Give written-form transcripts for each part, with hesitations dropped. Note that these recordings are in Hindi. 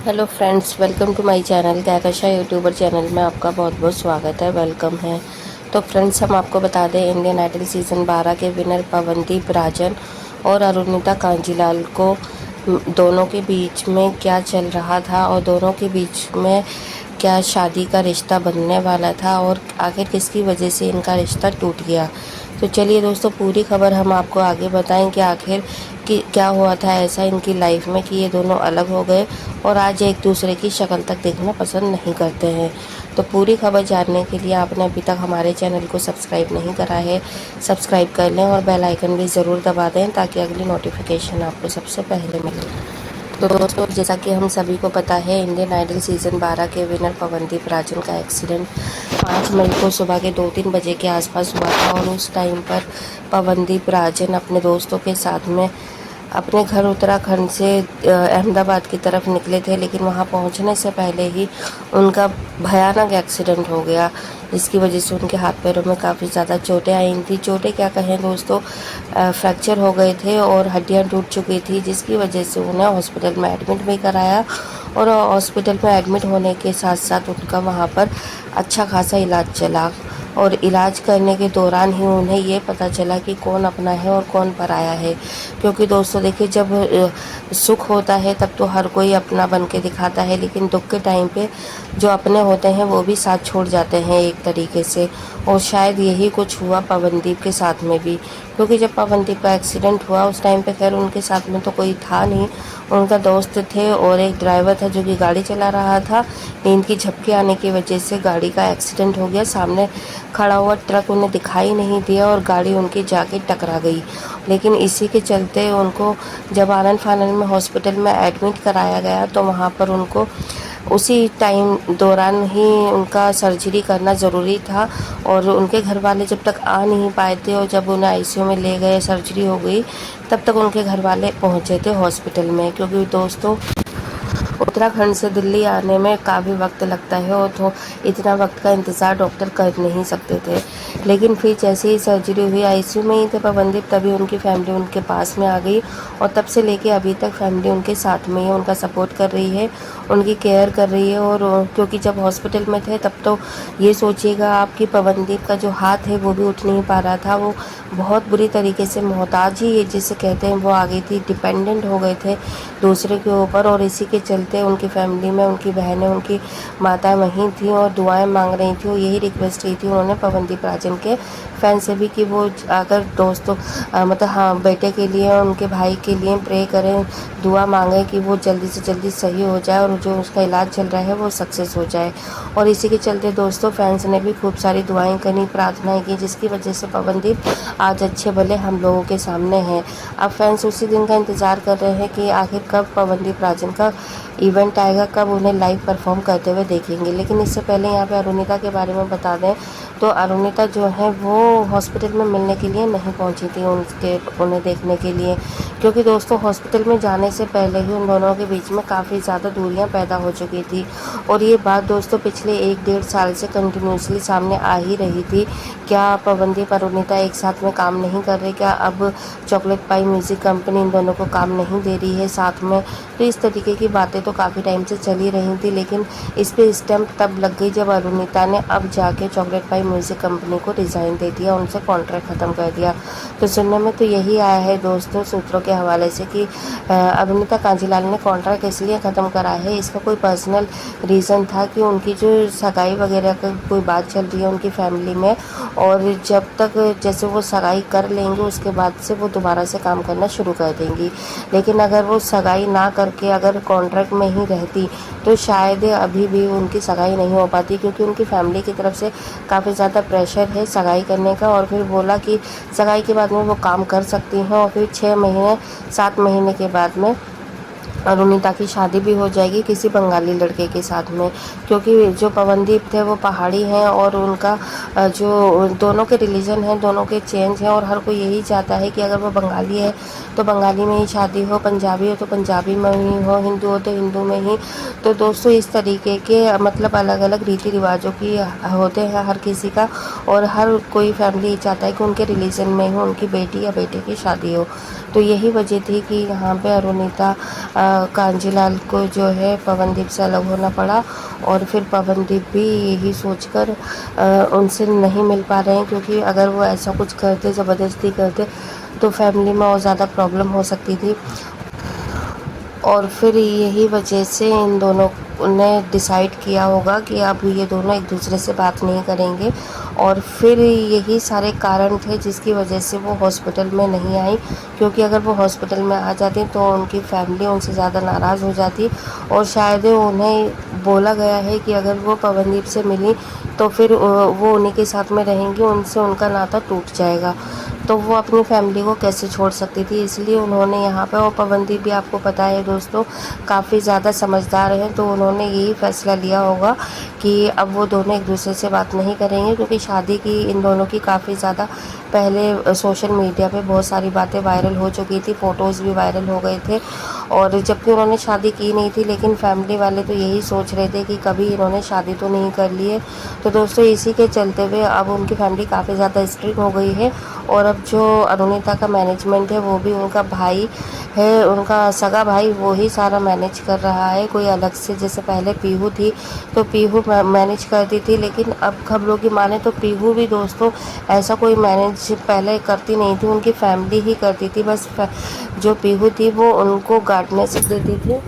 Hello friends, welcome to my channel Kahkasha YouTuber channel में आपका बहुत बहुत स्वागत है, वेलकम है। तो फ्रेंड्स, हम आपको बता दें इंडियन आइडल सीज़न 12 के विनर पवनदीप राजन और अरुणिता कांजीलाल को दोनों के बीच में क्या चल रहा था और दोनों के बीच में क्या शादी का रिश्ता बनने वाला था और आखिर किसकी वजह से इनका रिश्ता टूट गया। तो चलिए दोस्तों, पूरी खबर हम आपको आगे बताएं कि आखिर कि क्या हुआ था ऐसा इनकी लाइफ में कि ये दोनों अलग हो गए और आज एक दूसरे की शक्ल तक देखना पसंद नहीं करते हैं। तो पूरी खबर जानने के लिए आपने अभी तक हमारे चैनल को सब्सक्राइब नहीं करा है, सब्सक्राइब कर लें और बेल आइकन भी ज़रूर दबा दें ताकि अगली नोटिफिकेशन आपको सबसे पहले मिले। तो दोस्तों, जैसा कि हम सभी को पता है, इंडियन आइडल सीज़न 12 के विनर पवनदीप राजन का एक्सीडेंट 5 मई को सुबह के 2-3 बजे के आसपास हुआ था और उस टाइम पर पवनदीप राजन अपने दोस्तों के साथ में अपने घर उत्तराखंड से अहमदाबाद की तरफ निकले थे, लेकिन वहां पहुंचने से पहले ही उनका भयानक एक्सीडेंट हो गया, जिसकी वजह से उनके हाथ पैरों में काफ़ी ज़्यादा चोटें आई थी। चोटें क्या कहें दोस्तों, फ्रैक्चर हो गए थे और हड्डियां टूट चुकी थी, जिसकी वजह से उन्हें हॉस्पिटल में एडमिट भी कराया और हॉस्पिटल में एडमिट होने के साथ साथ उनका वहां पर अच्छा खासा इलाज चला। और इलाज करने के दौरान ही उन्हें ये पता चला कि कौन अपना है और कौन पराया है। क्योंकि दोस्तों देखिए, जब सुख होता है तब तो हर कोई अपना बन के दिखाता है, लेकिन दुख के टाइम पे जो अपने होते हैं वो भी साथ छोड़ जाते हैं एक तरीके से। और शायद यही कुछ हुआ पवनदीप के साथ में भी, क्योंकि जब पवनदीप का एक्सीडेंट हुआ उस टाइम पे खैर उनके साथ में तो कोई था नहीं, उनका दोस्त थे और एक ड्राइवर था जो कि गाड़ी चला रहा था। नींद की झपकी आने की वजह से गाड़ी का एक्सीडेंट हो गया, सामने खड़ा हुआ ट्रक उन्हें दिखाई नहीं दिया और गाड़ी उनकी जाके टकरा गई। लेकिन इसी के चलते उनको जब आनन फानन में हॉस्पिटल में एडमिट कराया गया तो वहाँ पर उनको उसी टाइम दौरान ही उनका सर्जरी करना ज़रूरी था। और उनके घर वाले जब तक आ नहीं पाए थे और जब उन्हें आईसीयू में ले गए, सर्जरी हो गई, तब तक उनके घर वाले पहुँचे थे हॉस्पिटल में। क्योंकि दोस्तों, उत्तराखंड से दिल्ली आने में काफ़ी वक्त लगता है और तो इतना वक्त का इंतज़ार डॉक्टर कर नहीं सकते थे। लेकिन फिर जैसे ही सर्जरी हुई, आईसीयू में ही थे पवनदीप, तभी उनकी फैमिली उनके पास में आ गई और तब से लेके अभी तक फैमिली उनके साथ में है, उनका सपोर्ट कर रही है, उनकी केयर कर रही है। और क्योंकि जब हॉस्पिटल में थे तब तो ये सोचिएगा आप कि पवनदीप का जो हाथ है वो भी उठ नहीं पा रहा था, वो बहुत बुरी तरीके से मोहताज ही जिसे कहते हैं वो आ गई थी, डिपेंडेंट हो गए थे दूसरे के ऊपर। और इसी के चलते उनकी फैमिली में उनकी बहनें, उनकी माताएं वहीं थी और दुआएं मांग रही थी और यही रिक्वेस्ट की थी उन्होंने पवनदीप राजन के फैन से भी कि वो अगर दोस्तों मतलब हाँ, बेटे के लिए और उनके भाई के लिए प्रे करें, दुआ मांगें कि वो जल्दी से जल्दी सही हो जाए और जो उसका इलाज चल रहा है वो सक्सेस हो जाए। और इसी के चलते दोस्तों फैंस ने भी खूब सारी दुआएं करी, प्रार्थनाएं की, जिसकी वजह से पवनदीप आज अच्छे भले हम लोगों के सामने हैं। अब फैंस उसी दिन का इंतज़ार कर रहे हैं कि आखिर कब पवनदीप राजन का इवेंट आएगा, कब उन्हें लाइव परफॉर्म करते हुए देखेंगे। लेकिन इससे पहले यहाँ पे अरुणिता के बारे में बता दें तो अरुणिता जो है वो हॉस्पिटल में मिलने के लिए नहीं पहुँची थी उन्हें देखने के लिए, क्योंकि दोस्तों हॉस्पिटल में जाने से पहले ही उन दोनों के बीच में काफ़ी ज़्यादा दूरियां पैदा हो चुकी थी। और ये बात दोस्तों पिछले 1-1.5 साल से कंटिन्यूसली सामने आ ही रही थी। क्या पवनदीप अरुणिता एक साथ में काम नहीं कर रहे, क्या अब चॉकलेट पाई म्यूज़िक कंपनी इन दोनों को काम नहीं दे रही है साथ में। तो इस तरीके की बातें तो काफ़ी टाइम से चली रही थी, लेकिन इस पर स्टैम्प तब लग गई जब अरुणिता ने अब जाके चॉकलेट पाई म्यूज़िक कंपनी को रिज़ाइन दे दिया, उनसे कॉन्ट्रैक्ट ख़त्म कर दिया। तो सुनने में तो यही आया है दोस्तों सूत्रों के हवाले से कि अरुणिता कांजीलाल ने कॉन्ट्रैक्ट इसलिए ख़त्म करा है, इसका कोई पर्सनल रीज़न था कि उनकी जो सगाई वगैरह का कोई बात चल रही है उनकी फैमिली में, और जब तक जैसे वो सगाई कर लेंगे उसके बाद से वो दोबारा से काम करना शुरू कर देंगी। लेकिन अगर वो सगाई ना करके अगर कॉन्ट्रैक्ट में ही रहती तो शायद अभी भी उनकी सगाई नहीं हो पाती, क्योंकि उनकी फैमिली की तरफ से काफ़ी ज़्यादा प्रेशर है सगाई करने का। और फिर बोला कि सगाई के बाद में वो काम कर सकती हैं और फिर 6 महीने 7 महीने के बाद में अरुणिता की शादी भी हो जाएगी किसी बंगाली लड़के के साथ में। क्योंकि जो पवनदीप थे वो पहाड़ी हैं और उनका जो दोनों के रिलीजन हैं, दोनों के चेंज हैं, और हर कोई यही चाहता है कि अगर वो बंगाली है तो बंगाली में ही शादी हो, पंजाबी हो तो पंजाबी में ही हो, हिंदू हो तो हिंदू में ही। तो दोस्तों इस तरीके के मतलब अलग अलग रीति रिवाजों की होते हैं हर किसी का, और हर कोई फैमिली चाहता है कि उनके रिलीजन में ही उनकी बेटी या बेटे की शादी हो। तो यही वजह थी कि यहाँ पे अरुणिता कांजीलाल को जो है पवनदीप से अलग होना पड़ा। और फिर पवनदीप भी यही सोचकर उनसे नहीं मिल पा रहे हैं, क्योंकि अगर वो ऐसा कुछ करते, ज़बरदस्ती करते, तो फैमिली में और ज़्यादा प्रॉब्लम हो सकती थी। और फिर यही वजह से इन दोनों ने डिसाइड किया होगा कि अब ये दोनों एक दूसरे से बात नहीं करेंगे। और फिर यही सारे कारण थे जिसकी वजह से वो हॉस्पिटल में नहीं आई, क्योंकि अगर वो हॉस्पिटल में आ जाती तो उनकी फैमिली उनसे ज़्यादा नाराज़ हो जाती। और शायद उन्हें बोला गया है कि अगर वो पवनदीप से मिली तो फिर वो उन्हीं के साथ में रहेंगी, उनसे उनका नाता टूट जाएगा। तो वो अपनी फैमिली को कैसे छोड़ सकती थी, इसलिए उन्होंने यहाँ पे, और पवनदीप भी आपको पता है दोस्तों काफ़ी ज़्यादा समझदार हैं, तो उन्होंने यही फैसला लिया होगा कि अब वो दोनों एक दूसरे से बात नहीं करेंगे। क्योंकि शादी की इन दोनों की काफ़ी ज़्यादा पहले सोशल मीडिया पे बहुत सारी बातें वायरल हो चुकी थी, फ़ोटोज़ भी वायरल हो गए थे। और जबकि उन्होंने शादी की नहीं थी, लेकिन फैमिली वाले तो यही सोच रहे थे कि कभी इन्होंने शादी तो नहीं कर ली है। तो दोस्तों इसी के चलते हुए अब उनकी फैमिली काफ़ी ज़्यादा स्ट्रिक्ट हो गई है। और अब जो अरुणिता का मैनेजमेंट है वो भी उनका भाई है, उनका सगा भाई, वो ही सारा मैनेज कर रहा है। कोई अलग से, जैसे पहले पीहू थी तो पीहू मैनेज करती थी, लेकिन अब खबरों की माने तो पीहू भी दोस्तों ऐसा कोई मैनेज पहले करती नहीं थी, उनकी फैमिली ही करती थी। बस जो पीहू थी वो उनको गार्डनेस देती थी,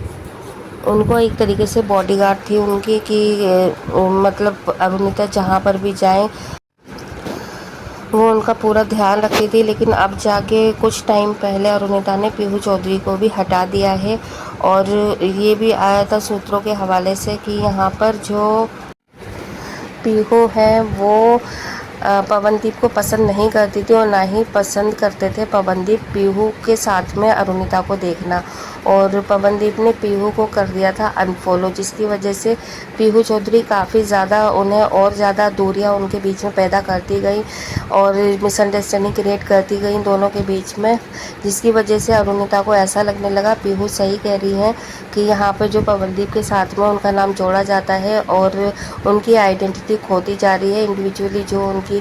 उनको एक तरीके से बॉडीगार्ड थी उनकी, कि मतलब अरुणिता जहाँ पर भी जाए वो उनका पूरा ध्यान रखती थी। लेकिन अब जाके कुछ टाइम पहले अरुणिता ने पीहू चौधरी को भी हटा दिया है। और ये भी आया था सूत्रों के हवाले से कि यहाँ पर जो पीहू है वो पवनदीप को पसंद नहीं करती थी, और ना ही पसंद करते थे पवनदीप पीहू के साथ में अरुणिता को देखना। और पवनदीप ने पीहू को कर दिया था अनफॉलो, जिसकी वजह से पीहू चौधरी काफ़ी ज़्यादा उन्हें और ज़्यादा दूरियां उनके बीच में पैदा करती गई और मिसअंडरस्टैंडिंग क्रिएट करती गई दोनों के बीच में, जिसकी वजह से अरुणिता को ऐसा लगने लगा पीहू सही कह रही है कि यहाँ पर जो पवनदीप के साथ में उनका नाम जोड़ा जाता है और उनकी आइडेंटिटी खोती जा रही है। इंडिविजुअली जो उनकी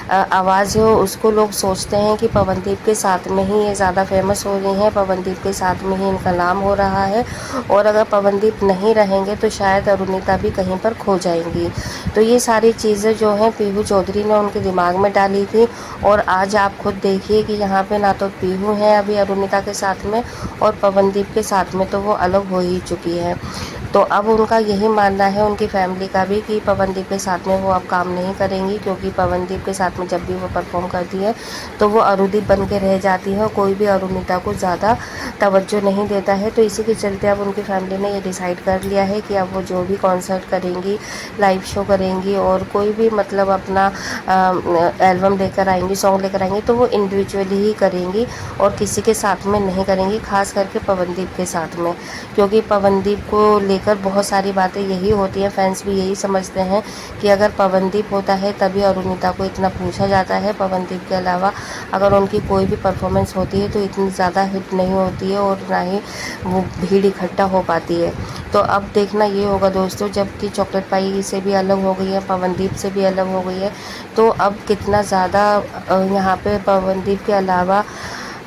आवाज़ है उसको लोग सोचते हैं कि पवनदीप के साथ में ही ये ज़्यादा फेमस हो रही हैं, पवनदीप के साथ में ही इनका नाम हो रहा है। और अगर पवनदीप नहीं रहेंगे तो शायद अरुणिता भी कहीं पर खो जाएंगी। तो ये सारी चीज़ें जो हैं पीहू चौधरी ने उनके दिमाग में डाली थी। और आज आप खुद देखिए कि यहाँ पे ना तो पीहू है अभी अरुणिता के साथ में, और पवनदीप के साथ में तो वो अलग हो ही चुकी है। तो अब उनका यही मानना है, उनकी फैमिली का भी, कि पवनदीप के साथ में वो अब काम नहीं करेंगी, क्योंकि पवनदीप के साथ में जब भी वो परफॉर्म करती है तो वो अरुदीप बन के रह जाती है और कोई भी अरुणिता को ज़्यादा तवज्जो नहीं देता है। तो इसी के चलते अब उनकी फैमिली ने ये डिसाइड कर लिया है कि अब वो जो भी कॉन्सर्ट करेंगी, लाइव शो करेंगी और कोई भी मतलब अपना एल्बम लेकर आएंगी, सॉन्ग लेकर आएंगी, तो वो इंडिविजुअली ही करेंगी और किसी के साथ में नहीं करेंगी, खास करके पवनदीप के साथ में। क्योंकि पवनदीप को लेकर बहुत सारी बातें यही होती हैं, फैंस भी यही समझते हैं कि अगर पवनदीप होता है तभी अरुणिता को इतना पूछा जाता है। पवनदीप के अलावा अगर उनकी कोई भी परफॉर्मेंस होती है तो इतनी ज़्यादा हिट नहीं होती है और ना ही वो भीड़ इकट्ठा हो पाती है। तो अब देखना ये होगा दोस्तों, जबकि चॉकलेट पाई से भी अलग हो गई है, पवनदीप से भी अलग हो गई है, तो अब कितना ज़्यादा यहाँ पे पवनदीप के अलावा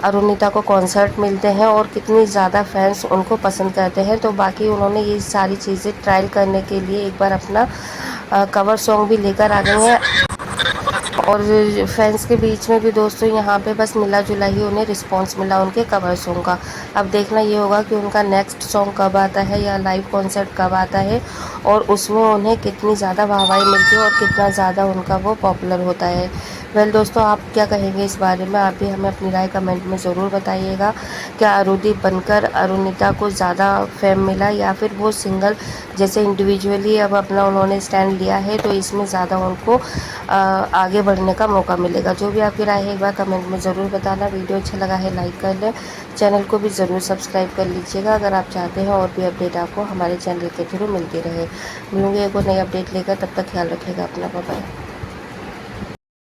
अरुणिता को कॉन्सर्ट मिलते हैं और कितनी ज़्यादा फैंस उनको पसंद करते हैं। तो बाकी उन्होंने ये सारी चीज़ें ट्रायल करने के लिए एक बार अपना कवर सॉन्ग भी लेकर आ गए हैं। और फैंस के बीच में भी दोस्तों यहाँ पे बस मिला जुला ही उन्हें रिस्पांस मिला उनके कवर सॉन्ग का। अब देखना ये होगा कि उनका नेक्स्ट सॉन्ग कब आता है या लाइव कॉन्सर्ट कब आता है और उसमें उन्हें कितनी ज़्यादा वाहवाही मिलती है और कितना ज़्यादा उनका वो पॉपुलर होता है। वेल दोस्तों, आप क्या कहेंगे इस बारे में? आप भी हमें अपनी राय कमेंट में ज़रूर बताइएगा। क्या अरुदीप बनकर अरुणिता को ज़्यादा फेम मिला या फिर वो सिंगल जैसे इंडिविजुअली अब अपना उन्होंने स्टैंड लिया है तो इसमें ज़्यादा उनको आगे बढ़ने का मौका मिलेगा? जो भी आपकी राय है एक बार कमेंट में ज़रूर बताना। वीडियो अच्छा लगा है लाइक कर लें, चैनल को भी ज़रूर सब्सक्राइब कर लीजिएगा अगर आप चाहते हैं और भी अपडेट आपको हमारे चैनल के थ्रू मिलती रहे। मिलूंगे एक और नई अपडेट लेकर, तब तक ख्याल रखिएगा अपना, बाय बाय।